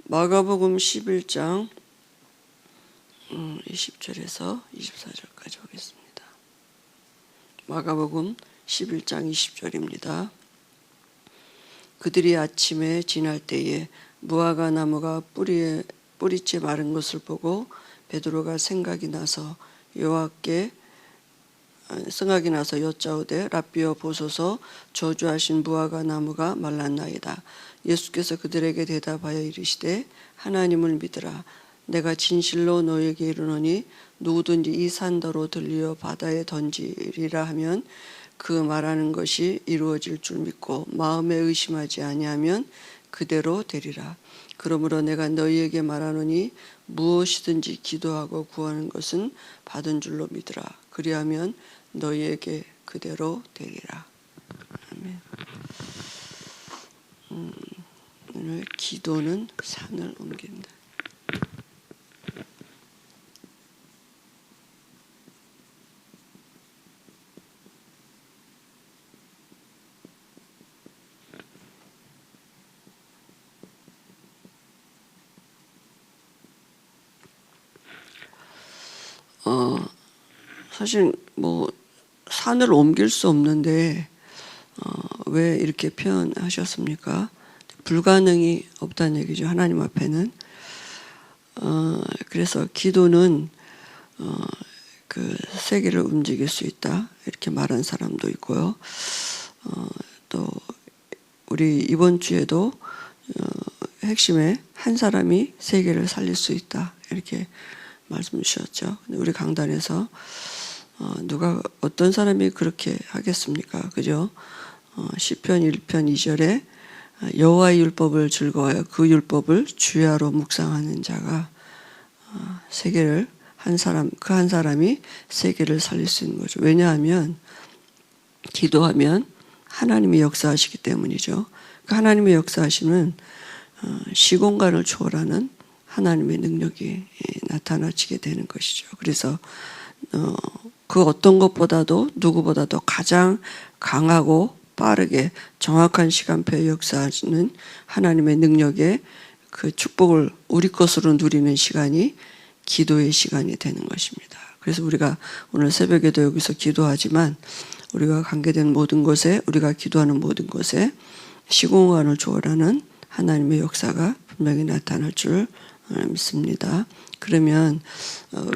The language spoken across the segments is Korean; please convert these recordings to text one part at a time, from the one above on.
마가복음 11장 20절에서 24절까지 보겠습니다. 마가복음 11장 20절입니다. 그들이 아침에 지날 때에 무화과 나무가 뿌리째 마른 것을 보고 베드로가 생각이 나서 여짜오되 랍비여 보소서 저주하신 무화과 나무가 말랐나이다. 예수께서 그들에게 대답하여 이르시되 하나님을 믿으라. 내가 진실로 너에게 이르노니 누구든지 이 산더로 들리어 바다에 던지리라 하면 그 말하는 것이 이루어질 줄 믿고 마음에 의심하지 아니하면 그대로 되리라. 그러므로 내가 너희에게 말하노니 무엇이든지 기도하고 구하는 것은 받은 줄로 믿으라. 그리하면 너희에게 그대로 되리라. 아멘. 오늘 기도는 산을 옮긴다. 사실 산을 옮길 수 없는데 왜 이렇게 표현하셨습니까? 불가능이 없다는 얘기죠. 하나님 앞에는. 그래서 기도는 그 세계를 움직일 수 있다 이렇게 말한 사람도 있고요. 또 우리 이번 주에도 핵심에 한 사람이 세계를 살릴 수 있다 이렇게 말씀 주셨죠. 우리 강단에서 누가 어떤 사람이 그렇게 하겠습니까? 그죠? 시편 1편 2절에 여호와의 율법을 즐거워하여 그 율법을 주야로 묵상하는 자가 세계를 한 사람이 세계를 살릴 수 있는 거죠. 왜냐하면 기도하면 하나님이 역사하시기 때문이죠. 그 하나님의 역사하시는 시공간을 초월하는 하나님의 능력이 나타나지게 되는 것이죠. 그래서 그 어떤 것보다도 누구보다도 가장 강하고 빠르게 정확한 시간표에 역사하시는 하나님의 능력의 그 축복을 우리 것으로 누리는 시간이 기도의 시간이 되는 것입니다. 그래서 우리가 오늘 새벽에도 여기서 기도하지만 우리가 관계된 모든 것에 우리가 기도하는 모든 것에 시공간을 초월하는 하나님의 역사가 분명히 나타날 줄 믿습니다. 그러면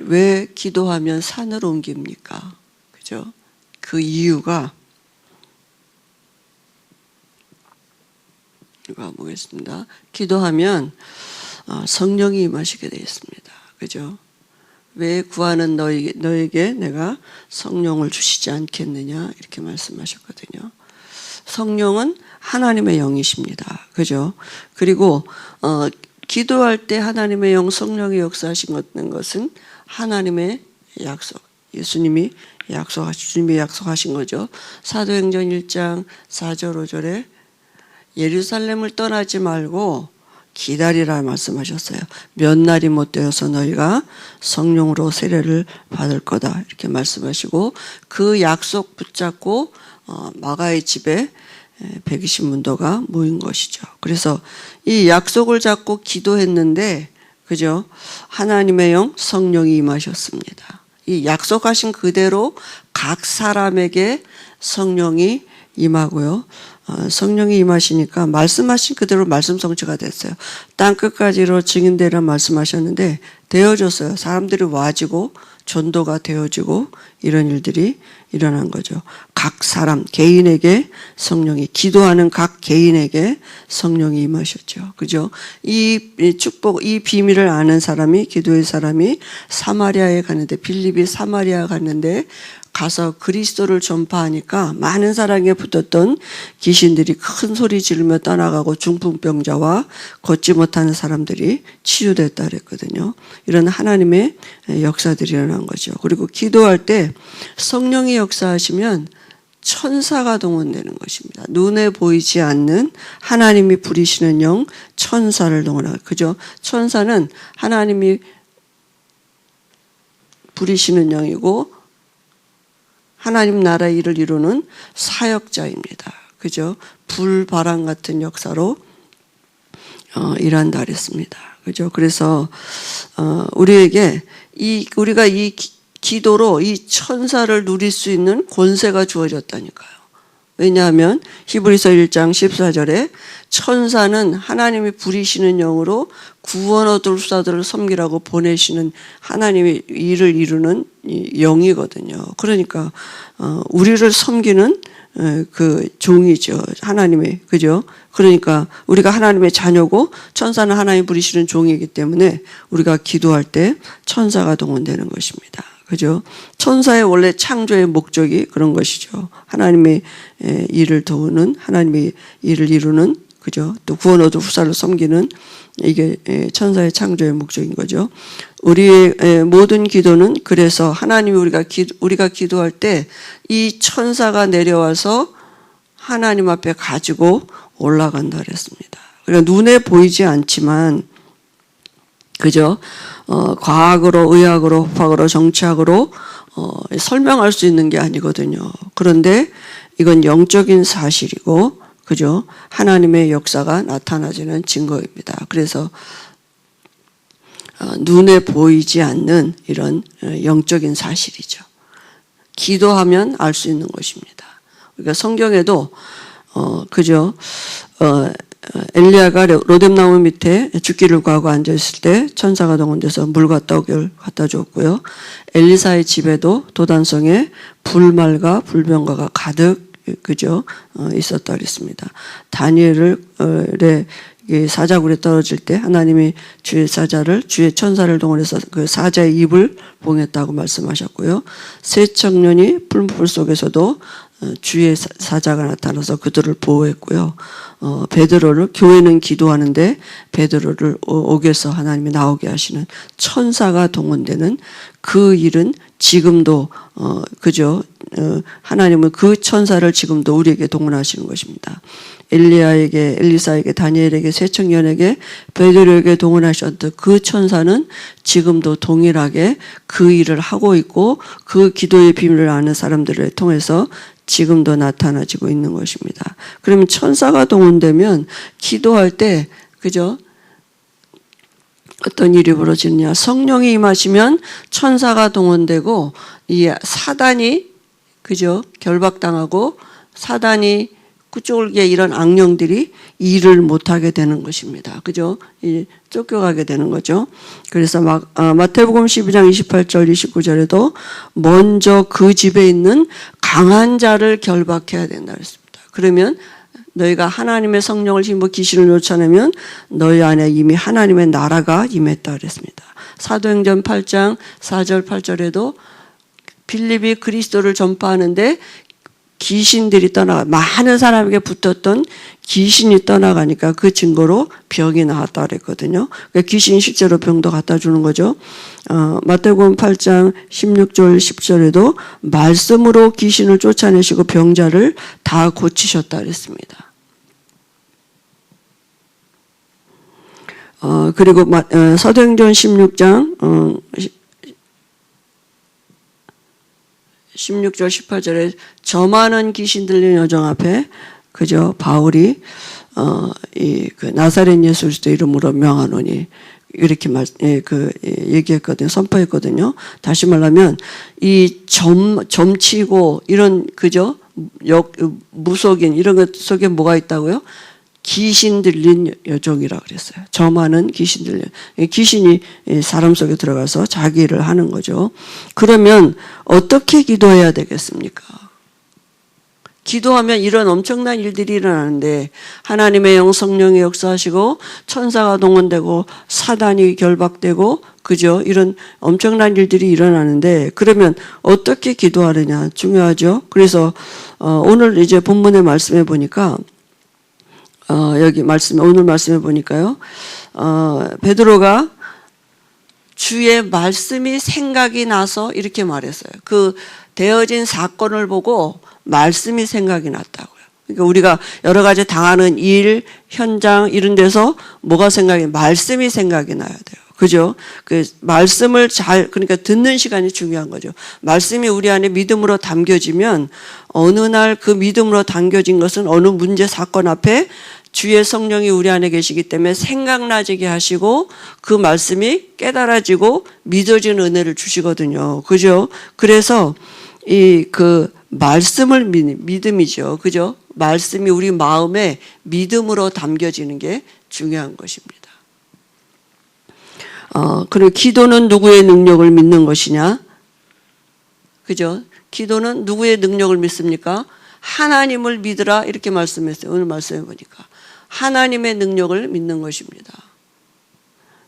왜 기도하면 산을 옮깁니까? 그죠? 그 이유가 이거 보겠습니다. 기도하면 성령이 임하시게 되어 있습니다. 그죠? 왜 구하는 너에게 내가 성령을 주시지 않겠느냐 이렇게 말씀하셨거든요. 성령은 하나님의 영이십니다. 그죠? 그리고 기도할 때 하나님의 영 성령이 역사하신 것은 하나님의 약속, 예수님이 약속하신 거죠. 사도행전 1장 4절 5절에 예루살렘을 떠나지 말고 기다리라 말씀하셨어요. 몇 날이 못 되어서 너희가 성령으로 세례를 받을 거다 이렇게 말씀하시고 그 약속 붙잡고 마가의 집에 120문도가 모인 것이죠. 그래서 이 약속을 잡고 기도했는데 그죠? 하나님의 영 성령이 임하셨습니다. 이 약속하신 그대로 각 사람에게 성령이 임하고요. 성령이 임하시니까 말씀하신 그대로 말씀 성취가 됐어요. 땅끝까지로 증인되라 말씀하셨는데 되어졌어요. 사람들이 와지고 전도가 되어지고 이런 일들이 일어난 거죠. 각 사람 개인에게 성령이 기도하는 각 개인에게 성령이 임하셨죠. 그죠? 이 축복 이 비밀을 아는 사람이 기도의 사람이 사마리아에 갔는데 빌립이 사마리아 갔는데 가서 그리스도를 전파하니까 많은 사랑에 붙었던 귀신들이 큰 소리 지르며 떠나가고 중풍병자와 걷지 못하는 사람들이 치유됐다 그랬거든요. 이런 하나님의 역사들이 일어난 거죠. 그리고 기도할 때 성령이 역사하시면 천사가 동원되는 것입니다. 눈에 보이지 않는 하나님이 부리시는 영 천사를 동원하고 그죠? 천사는 하나님이 부리시는 영이고 하나님 나라의 일을 이루는 사역자입니다. 그죠? 불바람 같은 역사로 일한다 그랬습니다. 그죠? 그래서 우리에게 우리가 이 기도로 이 천사를 누릴 수 있는 권세가 주어졌다니까요. 왜냐하면 히브리서 1장 14절에 천사는 하나님이 부리시는 영으로 구원 얻을 자들을 섬기라고 보내시는 하나님의 일을 이루는 영이거든요. 그러니까 우리를 섬기는 그 종이죠. 하나님의, 그죠? 그러니까 우리가 하나님의 자녀고 천사는 하나님이 부리시는 종이기 때문에 우리가 기도할 때 천사가 동원되는 것입니다. 그죠? 천사의 원래 창조의 목적이 그런 것이죠. 하나님의 일을 도우는, 하나님의 일을 이루는, 그죠? 또 구원 얻을 후사를 섬기는 이게 천사의 창조의 목적인 거죠. 우리의 모든 기도는 그래서 하나님이 우리가 기도할 때 이 천사가 내려와서 하나님 앞에 가지고 올라간다 그랬습니다. 그러니까 눈에 보이지 않지만, 그죠? 과학으로, 의학으로, 법학으로, 정치학으로 설명할 수 있는 게 아니거든요. 그런데 이건 영적인 사실이고, 그죠? 하나님의 역사가 나타나지는 증거입니다. 그래서 눈에 보이지 않는 이런 영적인 사실이죠. 기도하면 알 수 있는 것입니다. 그러니까 성경에도 그죠? 엘리야가 로뎀나무 밑에 죽기를 구하고 앉아있을 때 천사가 동원돼서 물과 떡을 갖다 줬고요. 엘리사의 집에도 도단성에 불말과 불병과가 가득, 그죠? 있었다 그랬습니다. 다니엘의 사자굴에 떨어질 때 하나님이 주의 천사를 동원해서 그 사자의 입을 봉했다고 말씀하셨고요. 새 청년이 풀무불 속에서도 주의 사자가 나타나서 그들을 보호했고요. 베드로를, 교회는 기도하는데 베드로를 옥에서 하나님이 나오게 하시는 천사가 동원되는 그 일은 지금도 그죠? 하나님은 그 천사를 지금도 우리에게 동원하시는 것입니다. 엘리야에게, 엘리사에게, 다니엘에게, 새 청년에게, 베드로에게 동원하셨던 그 천사는 지금도 동일하게 그 일을 하고 있고 그 기도의 비밀을 아는 사람들을 통해서 지금도 나타나지고 있는 것입니다. 그러면 천사가 동원되면 기도할 때, 그죠? 어떤 일이 벌어지느냐? 성령이 임하시면 천사가 동원되고 이 사단이, 그죠? 결박당하고 사단이 쫓겨게 이런 악령들이 일을 못하게 되는 것입니다. 그죠? 쫓겨가게 되는 거죠. 그래서 마태복음 12장 28절 29절에도 먼저 그 집에 있는 강한 자를 결박해야 된다 그랬습니다. 그러면 너희가 하나님의 성령을 힘입어 귀신을 쫓아내면 너희 안에 이미 하나님의 나라가 임했다 그랬습니다. 사도행전 8장 4절 8절에도 빌립이 그리스도를 전파하는데 귀신들이 많은 사람에게 붙었던 귀신이 떠나가니까 그 증거로 병이 나았다 그랬거든요. 그러니까 귀신이 실제로 병도 갖다 주는 거죠. 마태복음 8장 16절 10절에도 말씀으로 귀신을 쫓아내시고 병자를 다 고치셨다 그랬습니다. 그리고 사도행전 16장 16절 18절에 저 많은 귀신 들린 여정 앞에 그저 바울이 그 나사렛 예수 그리스도 이름으로 명하노니 이렇게 얘기했거든요. 선포했거든요. 다시 말하면 이 점치고 이런 그저 무속인 이런 것 속에 뭐가 있다고요? 귀신 들린 여종이라 그랬어요. 저 많은 귀신 들린 귀신이 사람 속에 들어가서 자기 일을 하는 거죠. 그러면 어떻게 기도해야 되겠습니까? 기도하면 이런 엄청난 일들이 일어나는데 하나님의 영 성령이 역사하시고 천사가 동원되고 사단이 결박되고 그죠? 이런 엄청난 일들이 일어나는데 그러면 어떻게 기도하느냐 중요하죠. 그래서 오늘 이제 본문의 말씀에 보니까 오늘 말씀해 보니까요. 베드로가 주의 말씀이 생각이 나서 이렇게 말했어요. 그 되어진 사건을 보고 말씀이 생각이 났다고요. 그러니까 우리가 여러 가지 당하는 일, 현장 이런 데서 말씀이 생각이 나야 돼요. 그죠? 그 말씀을 그러니까 듣는 시간이 중요한 거죠. 말씀이 우리 안에 믿음으로 담겨지면 어느 날 그 믿음으로 담겨진 것은 어느 문제 사건 앞에 주의 성령이 우리 안에 계시기 때문에 생각나지게 하시고 그 말씀이 깨달아지고 믿어지는 은혜를 주시거든요. 그죠? 그래서 그 말씀을 믿음이죠. 그죠? 말씀이 우리 마음에 믿음으로 담겨지는 게 중요한 것입니다. 그리고 기도는 누구의 능력을 믿는 것이냐? 그죠? 기도는 누구의 능력을 믿습니까? 하나님을 믿으라 이렇게 말씀했어요. 오늘 말씀해 보니까 하나님의 능력을 믿는 것입니다.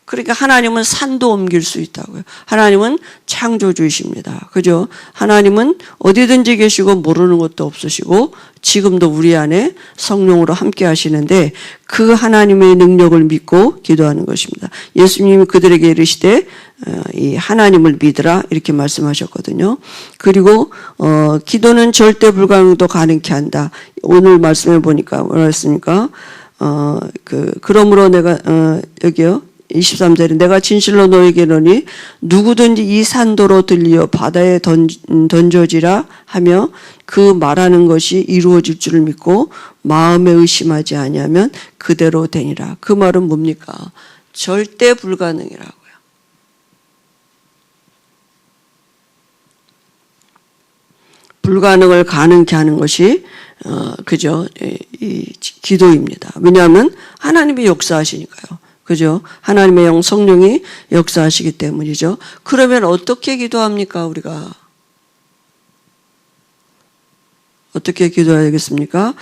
그러니까 하나님은 산도 옮길 수 있다고요. 하나님은 창조주이십니다. 그죠? 하나님은 어디든지 계시고 모르는 것도 없으시고 지금도 우리 안에 성령으로 함께 하시는데 그 하나님의 능력을 믿고 기도하는 것입니다. 예수님이 그들에게 이르시되 이 하나님을 믿으라 이렇게 말씀하셨거든요. 그리고 기도는 절대 불가능도 가능케 한다. 오늘 말씀해 보니까 뭐라 했습니까? 그러므로 내가 여기요. 23절에 내가 진실로 너에게 이르노니 누구든지 이 산도로 들려 바다에 던져지라 하며 그 말하는 것이 이루어질 줄을 믿고 마음에 의심하지 아니하면 그대로 되니라. 그 말은 뭡니까? 절대 불가능이라고요. 불가능을 가능케 하는 것이 그죠? 이 기도입니다. 왜냐하면 하나님이 역사하시니까요. 그죠? 하나님의 영 성령이 역사하시기 때문이죠. 그러면 어떻게 기도합니까, 우리가? 어떻게 기도해야 되겠습니까?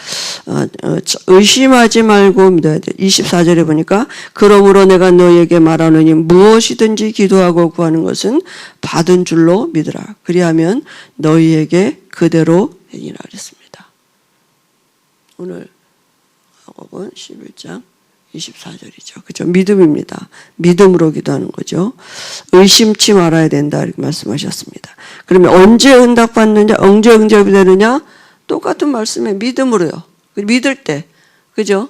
의심하지 말고 믿어야 돼. 24절에 보니까 그러므로 내가 너에게 말하노니 무엇이든지 기도하고 구하는 것은 받은 줄로 믿으라. 그리하면 너희에게 그대로 되리라 그랬습니다. 오늘 야고보는 11장 24절이죠. 그죠? 믿음입니다. 믿음으로 기도하는 거죠. 의심치 말아야 된다 이렇게 말씀하셨습니다. 그러면 언제 응답받느냐? 언제 응답이 되느냐? 똑같은 말씀에 믿음으로요. 믿을 때. 그죠?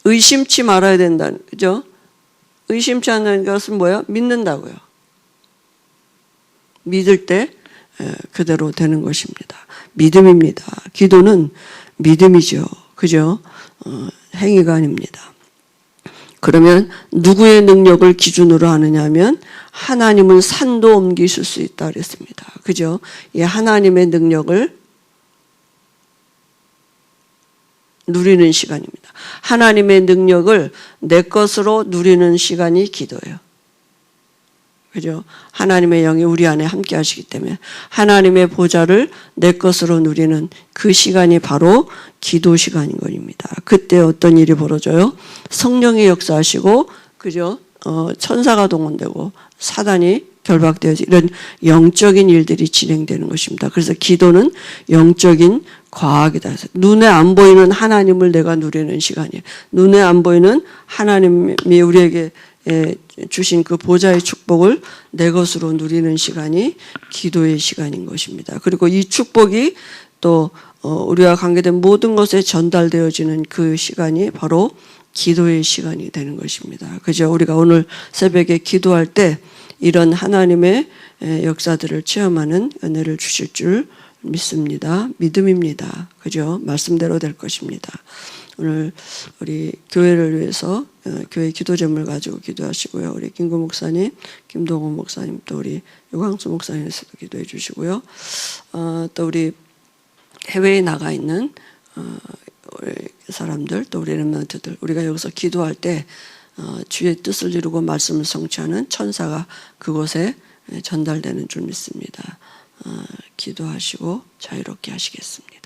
의심치 말아야 된다. 그죠? 의심치 않는 것은 뭐예요? 믿는다고요. 믿을 때 그대로 되는 것입니다. 믿음입니다. 기도는 믿음이죠. 그죠? 행위가 아닙니다. 그러면 누구의 능력을 기준으로 하느냐 하면 하나님은 산도 옮기실 수 있다 그랬습니다. 그죠? 이 하나님의 능력을 누리는 시간입니다. 하나님의 능력을 내 것으로 누리는 시간이 기도예요. 그죠? 하나님의 영이 우리 안에 함께 하시기 때문에 하나님의 보좌를 내 것으로 누리는 그 시간이 바로 기도 시간인 겁니다. 그때 어떤 일이 벌어져요? 성령이 역사하시고, 그죠? 천사가 동원되고 사단이 결박되어지 이런 영적인 일들이 진행되는 것입니다. 그래서 기도는 영적인 과학이다. 눈에 안 보이는 하나님을 내가 누리는 시간이에요. 눈에 안 보이는 하나님이 우리에게 주신 그 보좌의 축복을 내 것으로 누리는 시간이 기도의 시간인 것입니다. 그리고 이 축복이 또 우리와 관계된 모든 것에 전달되어지는 그 시간이 바로 기도의 시간이 되는 것입니다. 그죠? 우리가 오늘 새벽에 기도할 때 이런 하나님의 역사들을 체험하는 은혜를 주실 줄 믿습니다. 믿음입니다. 그죠? 말씀대로 될 것입니다. 오늘 우리 교회를 위해서 교회 기도제물 가지고 기도하시고요. 우리 김구 목사님, 김동호 목사님, 또 우리 유광수 목사님께서도 기도해 주시고요. 또 우리 해외에 나가 있는 우리 사람들, 또 우리 렘넌트들, 우리가 여기서 기도할 때 주의 뜻을 이루고 말씀을 성취하는 천사가 그곳에 전달되는 줄 믿습니다. 기도하시고 자유롭게 하시겠습니다.